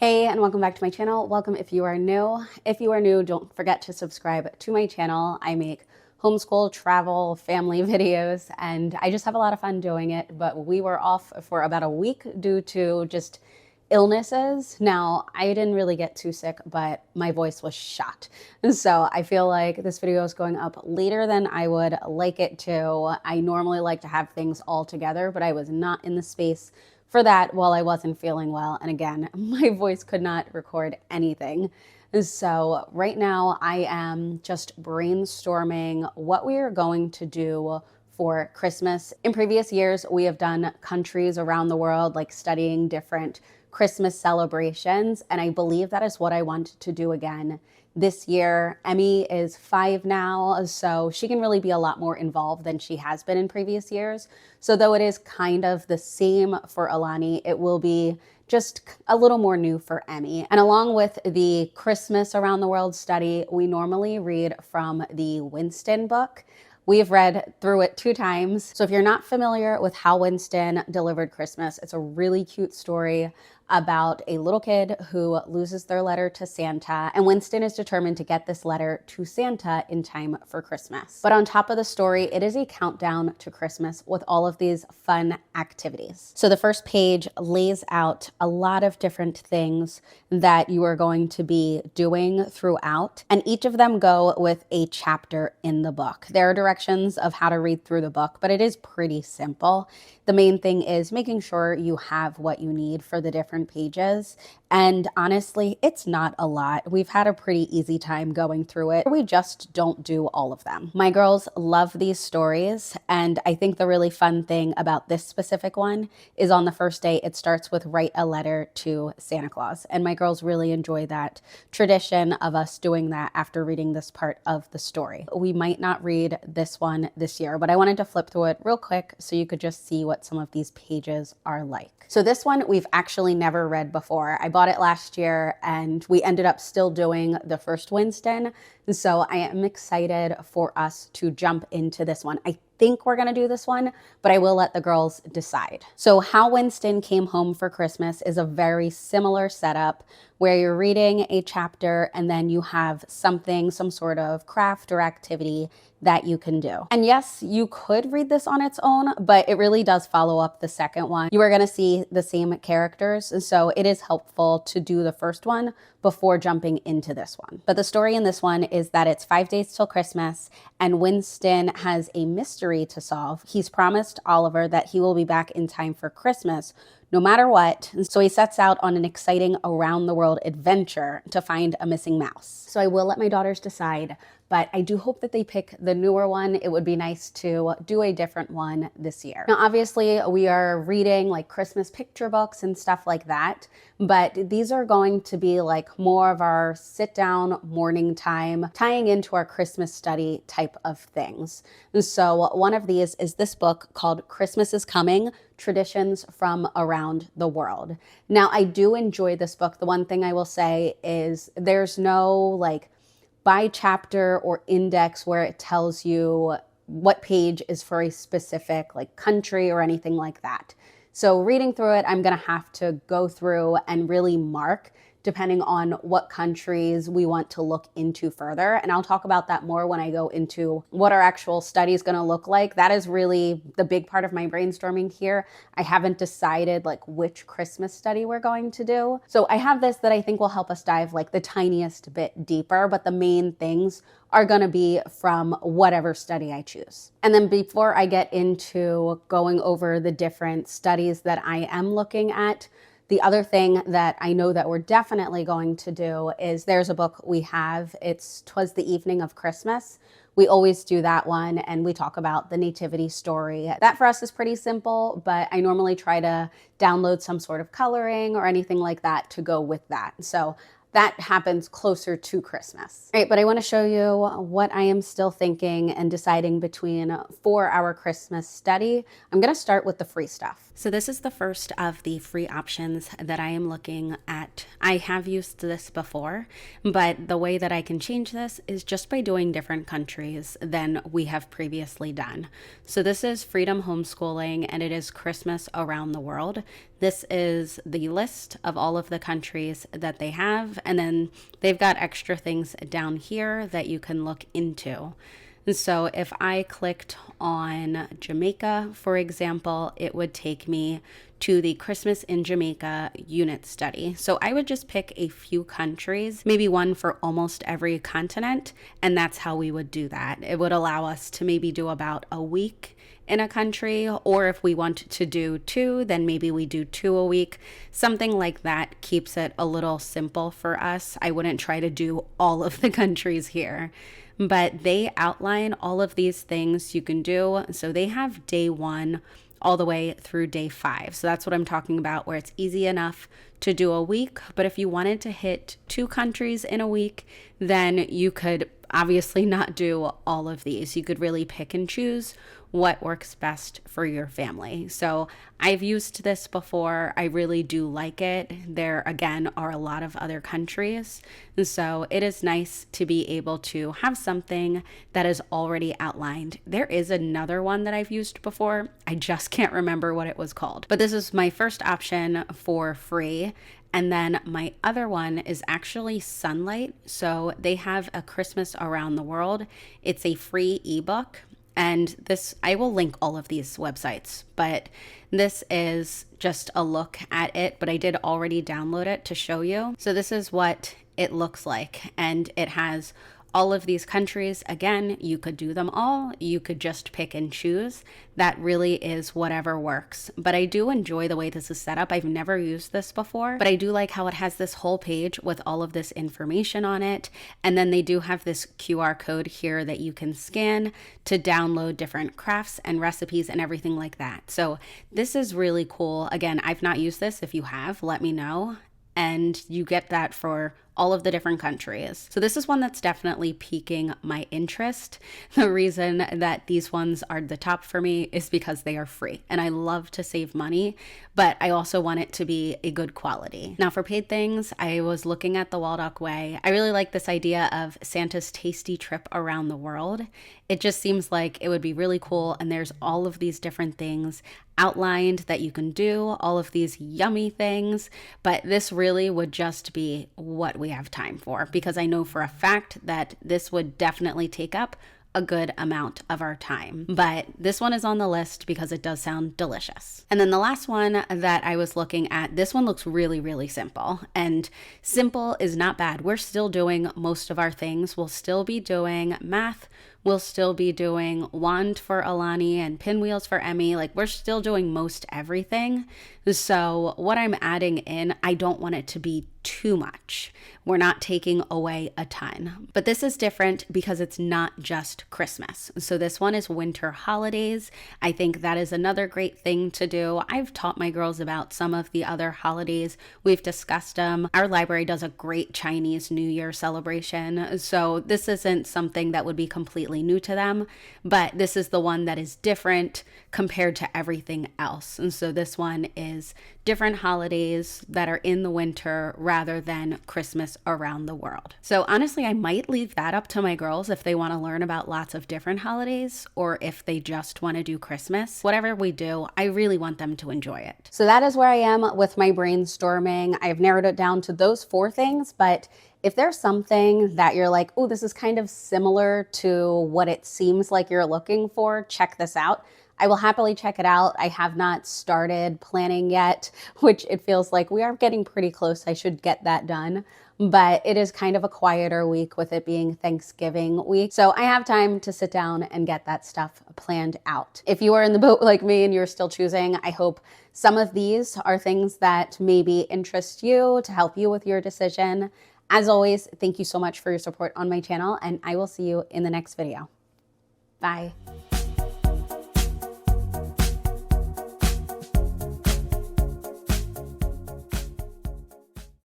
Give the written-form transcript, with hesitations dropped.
Hey, and welcome back to my channel. Welcome if you are new. If you are new, don't forget to subscribe to my channel. I make homeschool, travel, family videos, and I just have a lot of fun doing it. But we were off for about a week due to just illnesses. Now, I didn't really get too sick, but my voice was shot. So I feel like this video is going up later than I would like it to. I normally like to have things all together, but I was not in the space for that while I wasn't feeling well. And again, my voice could not record anything. So right now I am just brainstorming what we are going to do for Christmas. In previous years, we have done countries around the world, like studying different Christmas celebrations. And I believe that is what I want to do again this year. Emmy is 5 now, so she can really be a lot more involved than she has been in previous years. So though it is kind of the same for Alani, it will be just a little more new for Emmy. And along with the Christmas Around the World study, we normally read from the Winston book. We've read through it 2 times. So if you're not familiar with how Winston delivered Christmas, it's a really cute story about a little kid who loses their letter to Santa, and Winston is determined to get this letter to Santa in time for Christmas. But on top of the story, it is a countdown to Christmas with all of these fun activities. So the first page lays out a lot of different things that you are going to be doing throughout, and each of them go with a chapter in the book. There are directions of how to read through the book, but it is pretty simple. The main thing is making sure you have what you need for the different pages. And honestly, it's not a lot. We've had a pretty easy time going through it. We just don't do all of them. My girls love these stories. And I think the really fun thing about this specific one is on the first day, it starts with write a letter to Santa Claus. And my girls really enjoy that tradition of us doing that after reading this part of the story. We might not read this one this year, but I wanted to flip through it real quick so you could just see what some of these pages are like. So this one we've actually never read before. I bought it last year and we ended up still doing the first Winston. And so I am excited for us to jump into this one. I think we're gonna do this one, but I will let the girls decide. So How Winston Came Home for Christmas is a very similar setup where you're reading a chapter and then you have something, some sort of craft or activity that you can do. And yes, you could read this on its own, but it really does follow up the second one. You are gonna see the same characters, so it is helpful to do the first one before jumping into this one. But the story in this one is that it's 5 days till Christmas and Winston has a mystery to solve. He's promised Oliver that he will be back in time for Christmas no matter what. And so he sets out on an exciting around the world adventure to find a missing mouse. So I will let my daughters decide, but I do hope that they pick the newer one. It would be nice to do a different one this year. Now, obviously we are reading like Christmas picture books and stuff like that, but these are going to be like more of our sit down morning time, tying into our Christmas study type of things. And so one of these is this book called Christmas is Coming: Traditions from Around the World. Now, I do enjoy this book. The one thing I will say is there's no like by chapter or index where it tells you what page is for a specific like country or anything like that. So reading through it, I'm gonna have to go through and really mark depending on what countries we want to look into further. And I'll talk about that more when I go into what our actual study is gonna look like. That is really the big part of my brainstorming here. I haven't decided like which Christmas study we're going to do. So I have this that I think will help us dive like the tiniest bit deeper, but the main things are gonna be from whatever study I choose. And then before I get into going over the different studies that I am looking at, the other thing that I know that we're definitely going to do is there's a book we have. It's 'Twas the Evening of Christmas. We always do that one and we talk about the nativity story. That for us is pretty simple, but I normally try to download some sort of coloring or anything like that to go with that. So that happens closer to Christmas. All right, but I want to show you what I am still thinking and deciding between for our Christmas study. I'm going to start with the free stuff. So this is the first of the free options that I am looking at. I have used this before, but the way that I can change this is just by doing different countries than we have previously done. So this is Freedom Homeschooling, and it is Christmas around the world. This is the list of all of the countries that they have, and then they've got extra things down here that you can look into. And so if I clicked on Jamaica, for example, it would take me to the Christmas in Jamaica unit study. So I would just pick a few countries, maybe one for almost every continent, and that's how we would do that. It would allow us to maybe do about a week in a country, or if we want to do 2, then maybe we do 2 a week. Something like that keeps it a little simple for us. I wouldn't try to do all of the countries here, but they outline all of these things you can do. So they have day 1 all the way through day 5. So that's what I'm talking about, where it's easy enough to do a week. But if you wanted to hit 2 countries in a week, then you could obviously not do all of these. You could really pick and choose what works best for your family. So I've used this before. I really do like it. There, again, are a lot of other countries. And so it is nice to be able to have something that is already outlined. There is another one that I've used before. I just can't remember what it was called. But this is my first option for free. And then my other one is actually Sonlight. So they have a Christmas around the world. It's a free ebook. And this, I will link all of these websites, but this is just a look at it, but I did already download it to show you. So this is what it looks like, and it has all of these countries. Again, you could do them all. You could just pick and choose. That really is whatever works. But I do enjoy the way this is set up. I've never used this before, but I do like how it has this whole page with all of this information on it. And then they do have this QR code here that you can scan to download different crafts and recipes and everything like that. So this is really cool. Again, I've not used this. If you have, let me know. And you get that for all of the different countries. So this is one that's definitely piquing my interest. The reason that these ones are the top for me is because they are free, and I love to save money, but I also want it to be a good quality. Now for paid things, I was looking at the Waldock Way. I really like this idea of Santa's tasty trip around the world. It just seems like it would be really cool, and there's all of these different things outlined that you can do, all of these yummy things, but this really would just be what we have time for, because I know for a fact that this would definitely take up a good amount of our time. But this one is on the list because it does sound delicious. And then the last one that I was looking at, this one looks really, really simple. And simple is not bad. We're still doing most of our things. We'll still be doing math. We'll still be doing wand for Alani and pinwheels for Emmy. Like, we're still doing most everything. So what I'm adding in, I don't want it to be too much. We're not taking away a ton. But this is different because it's not just Christmas. So this one is winter holidays. I think that is another great thing to do. I've taught my girls about some of the other holidays. We've discussed them. Our library does a great Chinese New Year celebration. So this isn't something that would be completely new to them, but this is the one that is different compared to everything else. And so this one is different holidays that are in the winter rather than Christmas around the world. So honestly, I might leave that up to my girls if they want to learn about lots of different holidays, or if they just want to do Christmas. Whatever we do, I really want them to enjoy it. So that is where I am with my brainstorming. I've narrowed it down to those 4 things, but if there's something that you're like, oh, this is kind of similar to what it seems like you're looking for, check this out. I will happily check it out. I have not started planning yet, which it feels like we are getting pretty close. I should get that done. But it is kind of a quieter week with it being Thanksgiving week. So I have time to sit down and get that stuff planned out. If you are in the boat like me and you're still choosing, I hope some of these are things that maybe interest you to help you with your decision. As always, thank you so much for your support on my channel, and I will see you in the next video. Bye.